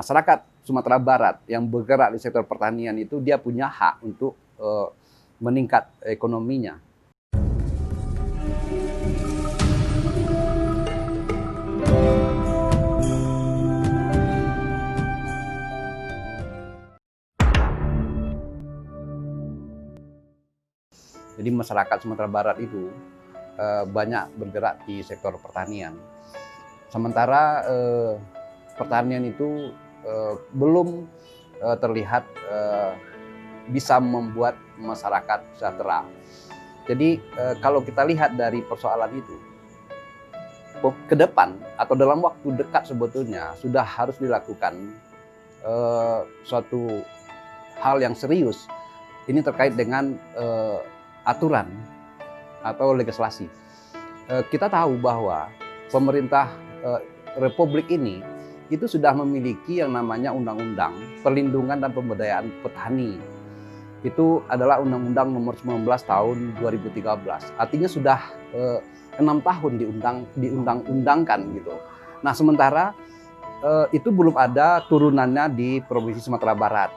masyarakat Sumatera Barat yang bergerak di sektor pertanian itu dia punya hak untuk meningkat ekonominya. Jadi masyarakat Sumatera Barat itu banyak bergerak di sektor pertanian. Sementara pertanian itu belum terlihat bisa membuat masyarakat sejahtera. Jadi kalau kita lihat dari persoalan itu, ke depan atau dalam waktu dekat sebetulnya sudah harus dilakukan suatu hal yang serius. Ini terkait dengan aturan atau legislasi. Kita tahu bahwa pemerintah Republik ini itu sudah memiliki yang namanya Undang-Undang Perlindungan dan Pemberdayaan Petani. Itu adalah Undang-Undang Nomor 19 Tahun 2013. Artinya sudah 6 tahun diundang-undangkan gitu. Nah, sementara itu belum ada turunannya di Provinsi Sumatera Barat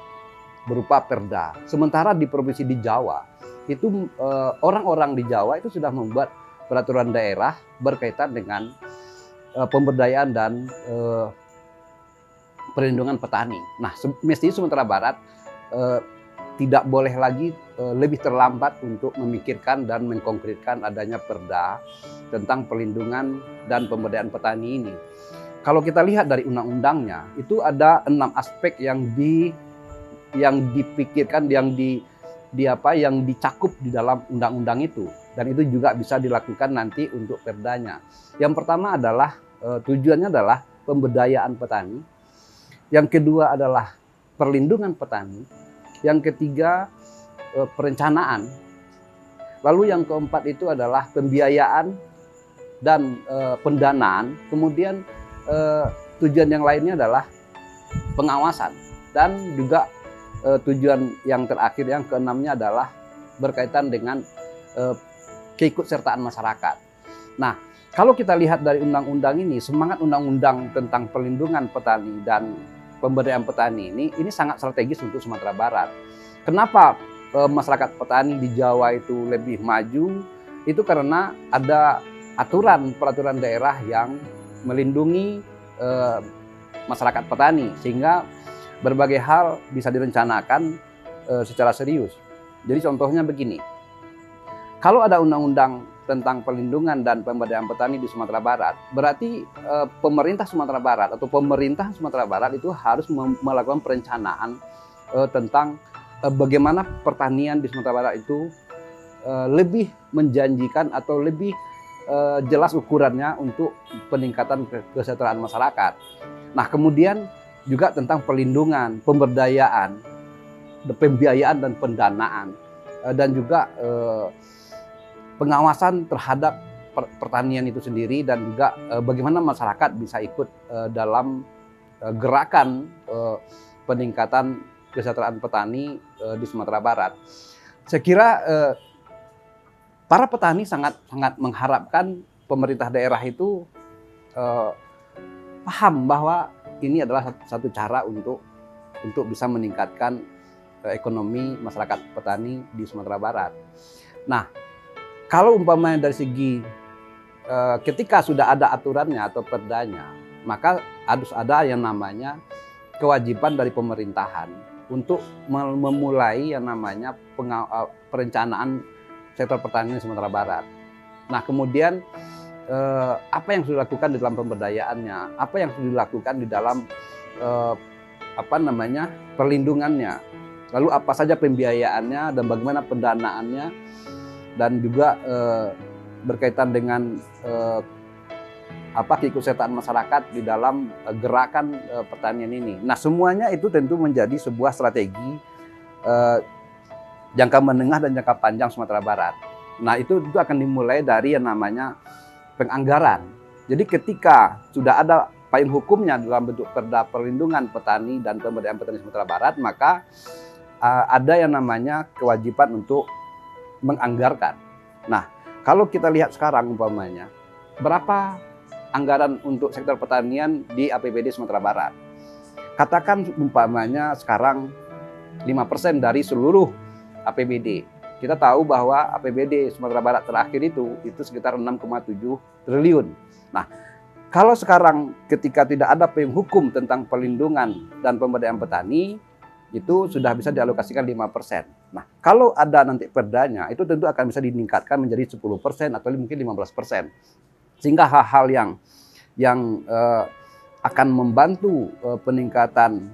berupa perda. Sementara di provinsi di Jawa itu orang-orang di Jawa itu sudah membuat peraturan daerah berkaitan dengan pemberdayaan dan perlindungan petani. Nah, mestinya Sumatera Barat tidak boleh lagi lebih terlambat untuk memikirkan dan mengkonkretkan adanya perda tentang perlindungan dan pemberdayaan petani ini. Kalau kita lihat dari undang-undangnya, itu ada 6 aspek yang dipikirkan, yang dicakup di dalam undang-undang itu, dan itu juga bisa dilakukan nanti untuk perdanya. Yang pertama adalah tujuannya adalah pemberdayaan petani, yang kedua adalah perlindungan petani, yang ketiga perencanaan, lalu yang keempat itu adalah pembiayaan dan pendanaan, kemudian tujuan yang lainnya adalah pengawasan, dan juga tujuan yang terakhir, yang keenamnya adalah berkaitan dengan keikutsertaan masyarakat. Nah, kalau kita lihat dari undang-undang ini, semangat undang-undang tentang perlindungan petani dan pemberdayaan petani ini sangat strategis untuk Sumatera Barat. Kenapa masyarakat petani di Jawa itu lebih maju? Itu karena ada peraturan daerah yang melindungi masyarakat petani, sehingga berbagai hal bisa direncanakan secara serius. Jadi contohnya begini, kalau ada undang-undang tentang perlindungan dan pemberdayaan petani di Sumatera Barat, berarti pemerintah Sumatera Barat atau pemerintahan Sumatera Barat itu harus melakukan perencanaan tentang bagaimana pertanian di Sumatera Barat itu lebih menjanjikan atau lebih jelas ukurannya untuk peningkatan kesejahteraan masyarakat. Nah, kemudian juga tentang perlindungan, pemberdayaan, pembiayaan dan pendanaan, dan juga pengawasan terhadap pertanian itu sendiri, dan juga bagaimana masyarakat bisa ikut dalam gerakan peningkatan kesejahteraan petani di Sumatera Barat. Saya kira para petani sangat mengharapkan pemerintah daerah itu paham bahwa ini adalah satu cara untuk bisa meningkatkan ekonomi masyarakat petani di Sumatera Barat. Nah, kalau umpamanya dari segi ketika sudah ada aturannya atau perdanya, maka harus ada yang namanya kewajiban dari pemerintahan untuk memulai yang namanya perencanaan sektor pertanian di Sumatera Barat. Nah, kemudian apa yang sudah dilakukan di dalam pemberdayaannya, apa yang sudah dilakukan di dalam perlindungannya, lalu apa saja pembiayaannya dan bagaimana pendanaannya, dan juga berkaitan dengan keikutsertaan masyarakat di dalam gerakan pertanian ini. Nah, semuanya itu tentu menjadi sebuah strategi jangka menengah dan jangka panjang Sumatera Barat. Nah, itu akan dimulai dari yang namanya penganggaran. Jadi ketika sudah ada payung hukumnya dalam bentuk perda perlindungan petani dan pemberdayaan petani Sumatera Barat, maka ada yang namanya kewajiban untuk menganggarkan. Nah, kalau kita lihat sekarang umpamanya, berapa anggaran untuk sektor pertanian di APBD Sumatera Barat? katakan umpamanya sekarang 5% dari seluruh APBD. Kita tahu bahwa APBD Sumatera Barat terakhir itu sekitar 6,7 triliun. Nah, kalau sekarang ketika tidak ada payung hukum tentang pelindungan dan pemberdayaan petani, itu sudah bisa dialokasikan 5%. Nah, kalau ada nanti perdanya, itu tentu akan bisa ditingkatkan menjadi 10% atau mungkin 15%. Sehingga hal-hal yang akan membantu peningkatan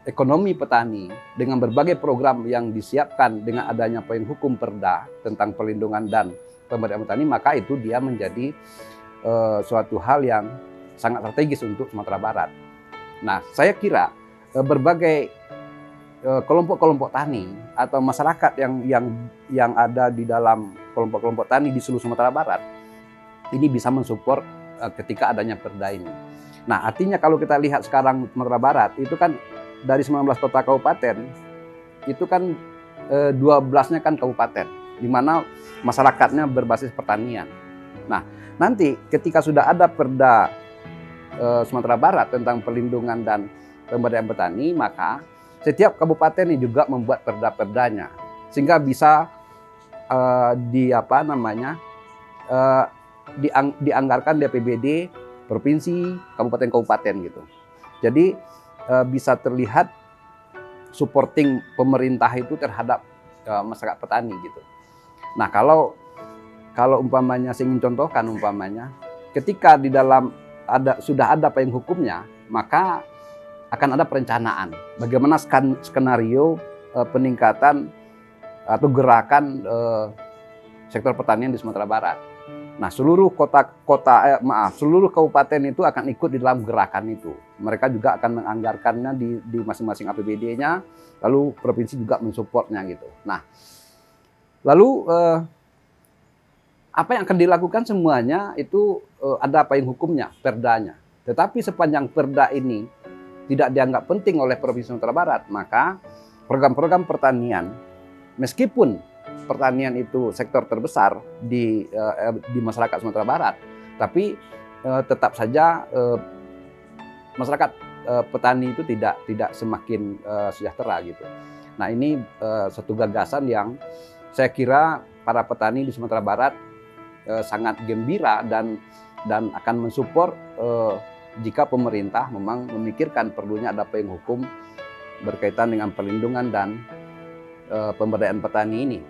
ekonomi petani dengan berbagai program yang disiapkan dengan adanya payung hukum perda tentang pelindungan dan pemberdayaan petani, maka itu dia menjadi suatu hal yang sangat strategis untuk Sumatera Barat. Nah, saya kira berbagai kelompok-kelompok tani atau masyarakat yang ada di dalam kelompok-kelompok tani di seluruh Sumatera Barat ini bisa mensupport ketika adanya perda ini. Nah, artinya kalau kita lihat sekarang Sumatera Barat itu kan dari 19 kota kabupaten, itu kan 12-nya kan kabupaten, di mana masyarakatnya berbasis pertanian. Nah, nanti ketika sudah ada perda Sumatera Barat tentang pelindungan dan pemberdayaan petani, maka setiap kabupaten ini juga membuat perda-perdanya, sehingga bisa dianggarkan di APBD provinsi, kabupaten-kabupaten gitu. Jadi bisa terlihat supporting pemerintah itu terhadap masyarakat petani gitu. Nah, kalau umpamanya saya ingin contohkan umpamanya ketika di dalam sudah ada payung hukumnya, maka akan ada perencanaan bagaimana skenario peningkatan atau gerakan sektor pertanian di Sumatera Barat. Nah, seluruh seluruh kabupaten itu akan ikut di dalam gerakan itu. Mereka juga akan menganggarkannya di masing-masing APBD-nya, lalu provinsi juga mensupportnya gitu. Nah, lalu apa yang akan dilakukan semuanya itu ada payung hukumnya, perdanya. Tetapi sepanjang perda ini tidak dianggap penting oleh Provinsi Sumatera Barat, maka program-program pertanian, meskipun pertanian itu sektor terbesar di masyarakat Sumatera Barat, tapi tetap saja masyarakat petani itu tidak semakin sejahtera gitu. Nah, ini satu gagasan yang saya kira para petani di Sumatera Barat sangat gembira dan akan mensupport jika pemerintah memang memikirkan perlunya ada payung hukum berkaitan dengan perlindungan dan pemberdayaan petani ini.